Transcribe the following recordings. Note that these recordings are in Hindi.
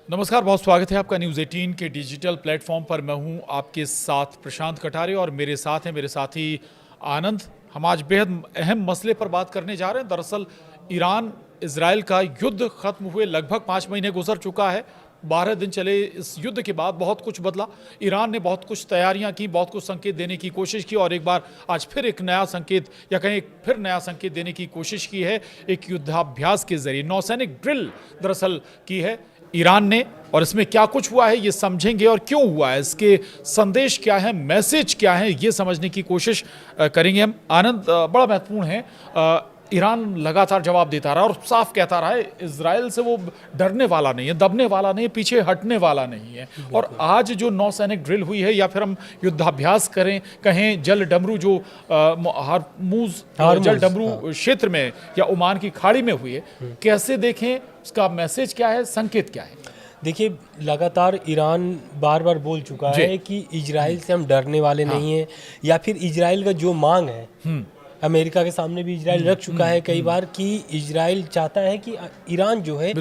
नमस्कार, बहुत स्वागत है आपका न्यूज़ 18 के डिजिटल प्लेटफॉर्म पर। मैं हूं आपके साथ प्रशांत कटारे और मेरे साथ हैं मेरे साथी आनंद। हम आज बेहद अहम मसले पर बात करने जा रहे हैं। दरअसल ईरान इजराइल का युद्ध खत्म हुए लगभग 5 महीने गुजर चुका है। 12 दिन चले इस युद्ध के बाद बहुत कुछ बदला। ईरान ने बहुत कुछ तैयारियां की, बहुत कुछ संकेत देने की कोशिश की और एक बार आज फिर एक नया संकेत या कहीं फिर नया संकेत देने की कोशिश की है। एक युद्धाभ्यास के जरिए नौसैनिक ड्रिल दरअसल की है ईरान ने, और इसमें क्या कुछ हुआ है ये समझेंगे और क्यों हुआ है, इसके संदेश क्या है, मैसेज क्या है, ये समझने की कोशिश करेंगे हम। आनंद, बड़ा महत्वपूर्ण है, ईरान लगातार जवाब देता रहा और साफ कहता रहा है इजराइल से वो डरने वाला नहीं है, दबने वाला नहीं है, पीछे हटने वाला नहीं है। और आज जो नौसैनिक ड्रिल हुई है या फिर हम युद्धाभ्यास कहें जल डमरू जो हार्मूज जल डमरू क्षेत्र में या ओमान की खाड़ी में हुई है, कैसे देखें, उसका मैसेज क्या है, संकेत क्या है? देखिए, लगातार ईरान बार बार बोल चुका है कि इजराइल से हम डरने वाले नहीं हैं, या फिर इजराइल का जो मांग है अमेरिका के सामने भी इजराइल रख चुका है कई बार कि इजराइल चाहता है कि ईरान जो है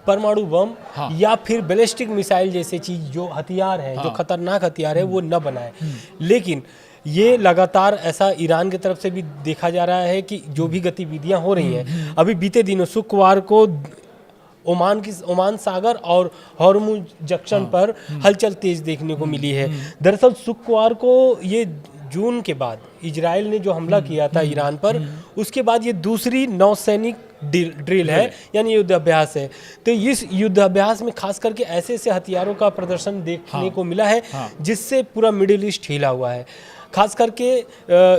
परमाणु बम या फिर बैलिस्टिक मिसाइल जैसे चीज जो हथियार है, जो खतरनाक हथियार है, वो न बनाए। लेकिन ये लगातार ऐसा ईरान की तरफ से भी देखा जा रहा है कि जो भी गतिविधियां हो रही हैं, अभी बीते दिनों शुक्रवार को ओमान सागर और हॉर्मुज जंक्शन पर हलचल तेज देखने को मिली है। दरअसल शुक्रवार को ये जून के बाद इजराइल ने जो हमला किया था ईरान पर, उसके बाद ये दूसरी नौसैनिक ड्रिल है, यानी युद्धाभ्यास है। तो इस युद्धाभ्यास में खास करके ऐसे ऐसे हथियारों का प्रदर्शन देखने को मिला है जिससे पूरा मिडिल ईस्ट हिला हुआ है। खास करके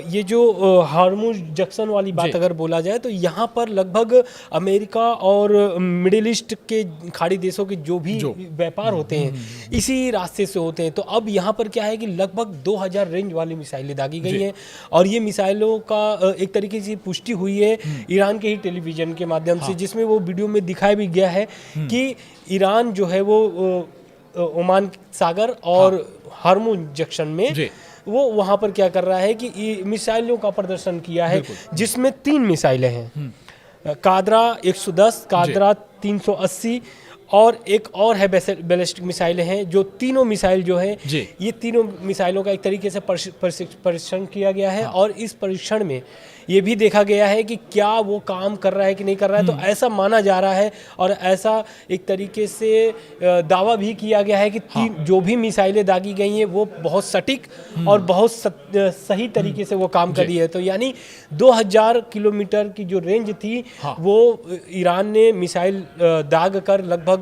ये जो हार्मुज जंक्शन वाली बात अगर बोला जाए तो यहाँ पर लगभग अमेरिका और मिडिल ईस्ट के खाड़ी देशों के जो भी व्यापार होते हैं इसी रास्ते से होते हैं। तो अब यहाँ पर क्या है कि लगभग 2000 रेंज वाली मिसाइलें दागी गई हैं और ये मिसाइलों का एक तरीके से पुष्टि हुई है ईरान के ही टेलीविज़न के माध्यम से, जिसमें वो वीडियो में दिखाया भी गया है कि ईरान जो है वो ओमान सागर और हार्मुज जंक्शन में वो वहां पर क्या कर रहा है कि मिसाइलों का प्रदर्शन किया है, जिसमें 3 मिसाइलें हैं, कादरा 110, कादरा 380 और एक और है बैलिस्टिक मिसाइलें हैं। जो तीनों मिसाइल जो है ये तीनों मिसाइलों का एक तरीके से परीक्षण किया गया है और इस परीक्षण में ये भी देखा गया है कि क्या वो काम कर रहा है कि नहीं कर रहा है। तो ऐसा माना जा रहा है और ऐसा एक तरीके से दावा भी किया गया है कि जो भी मिसाइलें दागी गई हैं वो बहुत सटीक और बहुत सही तरीके से वो काम कर रही है। तो यानी 2000 किलोमीटर की जो रेंज थी वो ईरान ने मिसाइल दाग कर लगभग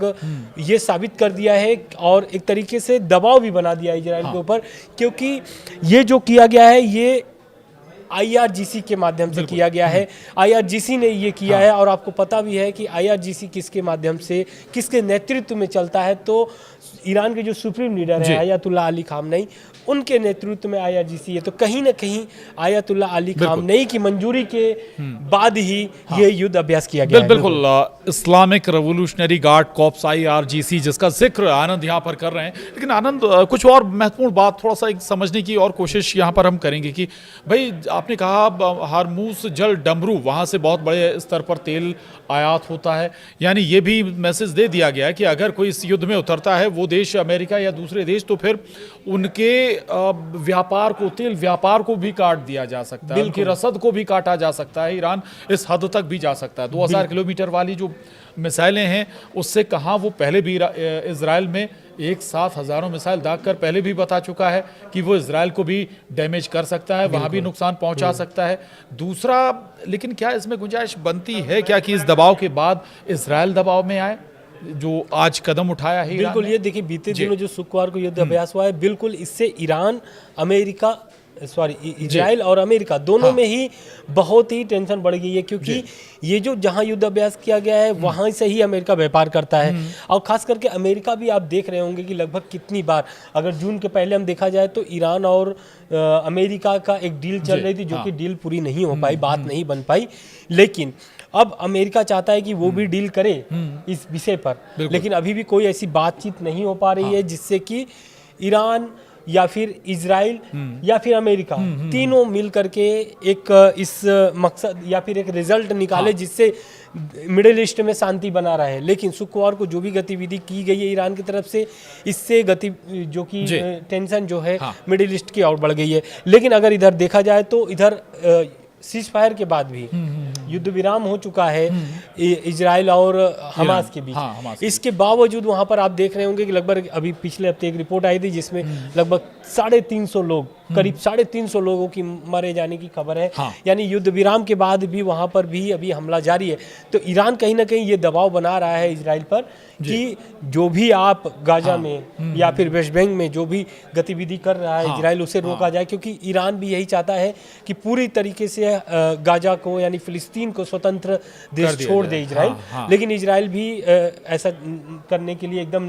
ये साबित कर दिया है और एक तरीके से दबाव भी बना दिया इजराइल के ऊपर, क्योंकि ये जो किया गया है ये IRGC के माध्यम से किया गया है। IRGC ने ये किया है और आपको पता भी है कि IRGC किसके माध्यम से, किसके नेतृत्व में चलता है। तो ईरान के जो सुप्रीम लीडर है अयतुल्ला अली खामनेई, उनके नेतृत्व में IRGC है। तो कहीं ना कहीं अयतुल्ला अली खामनेई की मंजूरी के बाद ही ये युद्ध अभ्यास किया गया है। बिल्कुल, Islamic revolutionary guard corps IRGC जिसका जिक्र आनंद यहाँ पर कर रहे हैं। लेकिन आनंद, कुछ और महत्वपूर्ण बात थोड़ा सा एक समझने की और कोशिश यहाँ पर हम करेंगे कि भाई आपने कहा हार्मूज जल डमरू, वहाँ से बहुत बड़े स्तर पर तेल आयात होता है, यानी ये भी मैसेज दे दिया गया कि अगर कोई इस युद्ध में उतरता है वो देश अमेरिका या दूसरे देश, तो फिर उनके व्यापार को, तेल व्यापार को भी काट दिया जा सकता है, उनकी रसद को भी काटा जा सकता है। ईरान इस हद तक भी जा सकता है। 2000 किलोमीटर वाली जो मिसाइलें हैं उससे कहाँ, वो पहले भी इजराइल में एक साथ हजारों मिसाइल दाग कर पहले भी बता चुका है कि वो इजराइल को भी डैमेज कर सकता है, वहाँ भी नुकसान पहुँचा सकता है। दूसरा, लेकिन क्या इसमें गुंजाइश बनती है क्या कि इस दबाव के बाद इजराइल दबाव में आए, जो आज कदम उठाया है? बिल्कुल, ये देखिए बीते दिनों जो शुक्रवार को युद्ध अभ्यास हुआ है, बिल्कुल इससे ईरान, इजराइल और अमेरिका दोनों में ही बहुत ही टेंशन बढ़ गई है, क्योंकि ये जो जहां युद्ध अभ्यास किया गया है वहां से ही अमेरिका व्यापार करता है। और खास करके अमेरिका भी, आप देख रहे होंगे कि लगभग कितनी बार, अगर जून के पहले हम देखा जाए तो ईरान और अमेरिका का एक डील चल रही थी, जो कि डील पूरी नहीं हो पाई, बात नहीं बन पाई। लेकिन अब अमेरिका चाहता है कि वो भी डील करे इस विषय पर, लेकिन अभी भी कोई ऐसी बातचीत नहीं हो पा रही है जिससे कि ईरान या फिर इजराइल या फिर अमेरिका, तीनों मिल करके एक इस मकसद या फिर एक रिजल्ट निकाले जिससे मिडिल ईस्ट में शांति बना रहे। लेकिन शुक्रवार को जो भी गतिविधि की गई है ईरान की तरफ से, इससे जो कि टेंशन जो है मिडिल ईस्ट की और बढ़ गई है। लेकिन अगर इधर देखा जाए तो इधर सीज फायर के बाद भी युद्ध विराम हो चुका है इजराइल और हमास के बीच। इसके बावजूद वहां पर आप देख रहे होंगे कि लगभग अभी पिछले हफ्ते एक रिपोर्ट आई थी जिसमें लगभग 350 लोग, करीब 350 लोगों की मारे जाने की खबर है। यानी युद्ध विराम के बाद भी वहां पर भी अभी हमला जारी है। तो ईरान कहीं ना कहीं ये दबाव बना रहा है इजराइल पर कि जो भी आप गाजा में या फिर वेस्ट बैंक में जो भी गतिविधि कर रहा है इजराइल, उसे रोका जाए, क्योंकि ईरान भी यही चाहता है कि पूरी तरीके से गाजा को यानी फिलिस्तीन को स्वतंत्र देश छोड़ दे इजराइल। लेकिन इजराइल भी ऐसा करने के लिए एकदम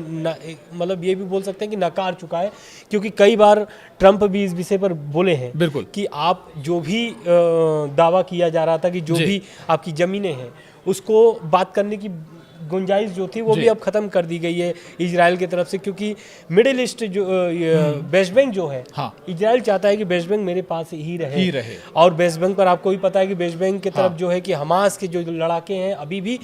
मतलब ये भी बोल सकते हैं कि नकार चुका है, क्योंकि कई बार ट्रंप भी इस विषय पर बोले हैं बिल्कुल कि आप जो भी दावा किया जा रहा था कि जो भी आपकी जमीनें हैं उसको बात करने की गुंजाइश जो थी वो भी अब खत्म कर दी गई है इजराइल की तरफ से, क्योंकि मिडिल ईस्ट जो वेस्ट बैंक जो है, इजराइल चाहता है कि वेस्ट बैंक मेरे पास ही रहे। और वेस्ट बैंक पर आपको भी पता है कि वेस्ट बैंक की तरफ जो है कि हमास के जो लड़ाके हैं अभी भी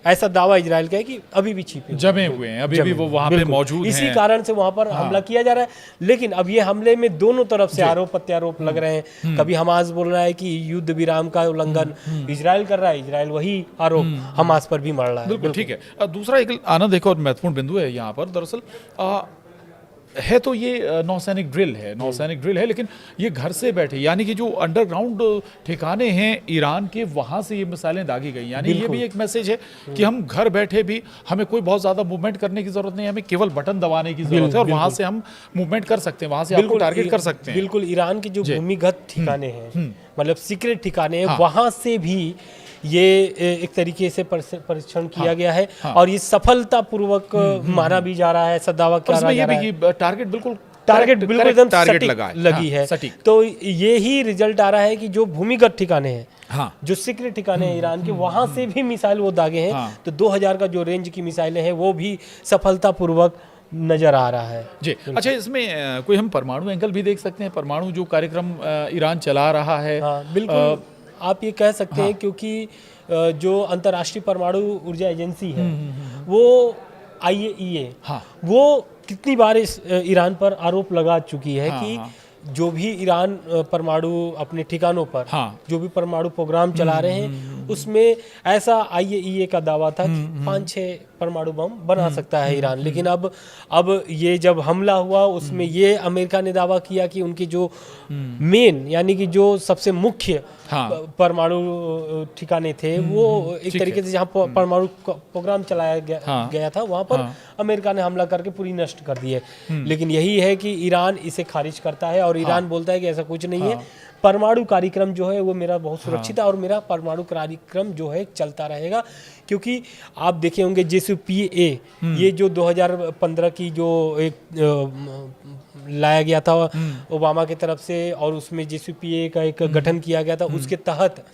ऐसा दावा इजराइल का है कि अभी भी छिपे जमे हुए हैं, अभी भी वो वहां पे मौजूद हैं। इसी कारण से वहां पर हमला किया जा रहा है। लेकिन अब ये हमले में दोनों तरफ से आरोप प्रत्यारोप लग रहे हैं। कभी हमास बोल रहा है कि युद्ध विराम का उल्लंघन इजराइल कर रहा है, इजराइल वही आरोप हमास पर भी मर रहा है। ठीक है। दूसरा एक आनंद एक और महत्वपूर्ण बिंदु है यहाँ पर, दरअसल है तो ये नौसैनिक ड्रिल है, लेकिन ये घर से बैठे, यानी कि जो अंडरग्राउंड ठिकाने हैं ईरान के, वहाँ से ये मिसाइलें दागी गई। यानी ये भी एक मैसेज है कि हम घर बैठे भी, हमें कोई बहुत ज़्यादा मूवमेंट करने की ज़रूरत नहीं है, हमें केवल बटन दबाने की ज़रूरत है और वहाँ से हम मूवमेंट कर सकते हैं, वहाँ से आपको टारगेट कर सकते हैं। बिल्कुल, ईरान के जो भूमिगत ठिकाने हैं, मतलब सीक्रेट ठिकाने हैं, वहाँ से भी ये एक तरीके से परीक्षण किया गया है और ये सफलतापूर्वक माना भी जा रहा है, ऐसा दावा किया जा रहा है। टारगेट बिल्कुल एकदम टारगेट लगी है। तो ये ही रिजल्ट आ रहा है कि जो भूमिगत ठिकाने हैं, जो सीक्रेट ठिकाने हैं ईरान के, वहां से भी मिसाइल वो दागे हैं। तो 2000 का जो रेंज की मिसाइलें हैं वो भी सफलतापूर्वक नजर आ रहा है जी। अच्छा, इसमें कोई हम परमाणु एंगल भी देख सकते हैं, परमाणु जो कार्यक्रम ईरान चला रहा है? बिल्कुल, आप ये कह सकते हैं, क्योंकि जो अंतर्राष्ट्रीय परमाणु ऊर्जा एजेंसी है वो IAEA वो कितनी बार इस ईरान पर आरोप लगा चुकी है कि जो भी ईरान परमाणु अपने ठिकानों पर जो भी परमाणु प्रोग्राम चला रहे हैं, उसमें ऐसा IAEA का दावा था कि 5-6 परमाणु बम बना सकता है ईरान। लेकिन अब ये जब हमला हुआ उसमें ये अमेरिका ने दावा किया कि उनके जो मेन यानी कि जो सबसे मुख्य परमाणु ठिकाने थे, वो एक तरीके से जहाँ परमाणु प्रोग्राम चलाया गया था, वहाँ पर अमेरिका ने हमला करके पूरी नष्ट कर दी है। लेकिन यही है कि ईरान इसे खारिज करता है और ईरान बोलता है कि ऐसा कुछ नहीं है, परमाणु कार्यक्रम जो है वो मेरा बहुत सुरक्षित है और मेरा परमाणु कार्यक्रम जो है चलता रहेगा। क्योंकि आप देखे होंगे JCPOA, ये जो 2015 की जो एक लाया गया था ओबामा की तरफ से, और उसमें JCPOA का एक गठन किया गया था, उसके तहत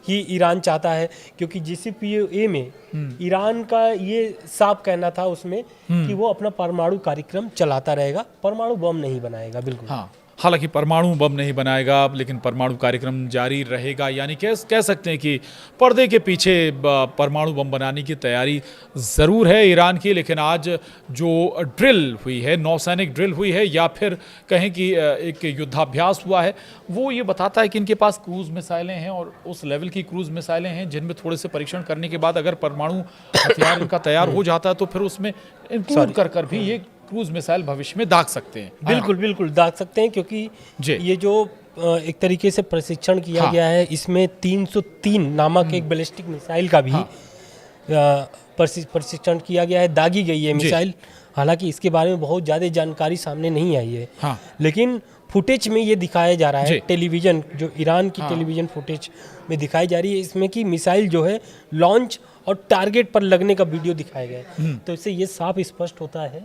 ही ईरान चाहता है, क्योंकि JCPOA में ईरान का ये साफ कहना था उसमें कि वो अपना परमाणु कार्यक्रम चलाता रहेगा, परमाणु बम नहीं बनाएगा। बिल्कुल, हालांकि परमाणु बम नहीं बनाएगा, लेकिन परमाणु कार्यक्रम जारी रहेगा। यानी कह सकते हैं कि पर्दे के पीछे परमाणु बम बनाने की तैयारी ज़रूर है ईरान की। लेकिन आज जो ड्रिल हुई है, नौसैनिक ड्रिल हुई है, या फिर कहें कि एक युद्धाभ्यास हुआ है, वो ये बताता है कि इनके पास क्रूज़ मिसाइलें हैं और उस लेवल की क्रूज़ मिसाइलें हैं जिनमें थोड़े से परीक्षण करने के बाद अगर परमाणु हथियार इनका तैयार हो जाता है तो फिर उसमें इंक्लूड कर भी ये क्रूज मिसाइल भविष्य में दाग सकते हैं। बिल्कुल दाग सकते हैं, क्योंकि ये जो एक तरीके से प्रशिक्षण किया गया है, इसमें 303 नामक एक बैलिस्टिक मिसाइल का भी प्रशिक्षण किया गया है, दागी गई है मिसाइल। हालांकि इसके बारे में बहुत ज़्यादा जानकारी सामने नहीं आई है, लेकिन फुटेज में ये दिखाया जा रहा है, टेलीविज़न जो ईरान की टेलीविज़न फुटेज में दिखाई जा रही है, इसमें कि मिसाइल जो है लॉन्च और टारगेट पर लगने का वीडियो दिखाया गया है। तो इससे ये साफ स्पष्ट होता है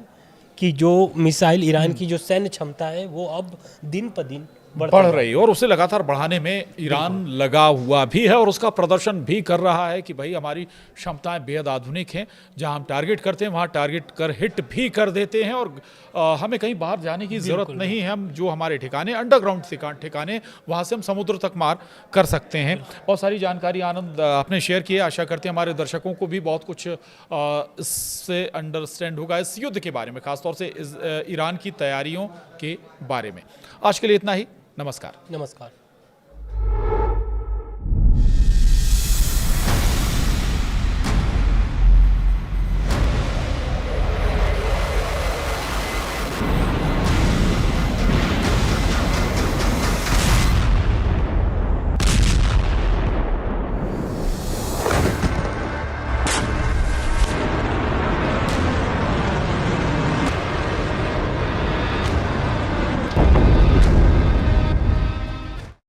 कि जो मिसाइल ईरान की जो सैन्य क्षमता है वो अब दिन पर दिन बढ़ रही है और उसे लगातार बढ़ाने में ईरान लगा हुआ भी है और उसका प्रदर्शन भी कर रहा है कि भाई हमारी क्षमताएं बेहद आधुनिक हैं, जहां हम टारगेट करते हैं वहां टारगेट कर हिट भी कर देते हैं और हमें कहीं बाहर जाने की ज़रूरत नहीं है। हम जो हमारे ठिकाने अंडरग्राउंड ठिकाने वहां से हम समुद्र तक मार कर सकते हैं। बहुत सारी जानकारी आनंद आपने शेयर की है, आशा करते हैं हमारे दर्शकों को भी बहुत कुछ इससे अंडरस्टैंड होगा इस युद्ध के बारे में, खासतौर से ईरान की तैयारियों के बारे में। आज के लिए इतना ही। नमस्कार। नमस्कार।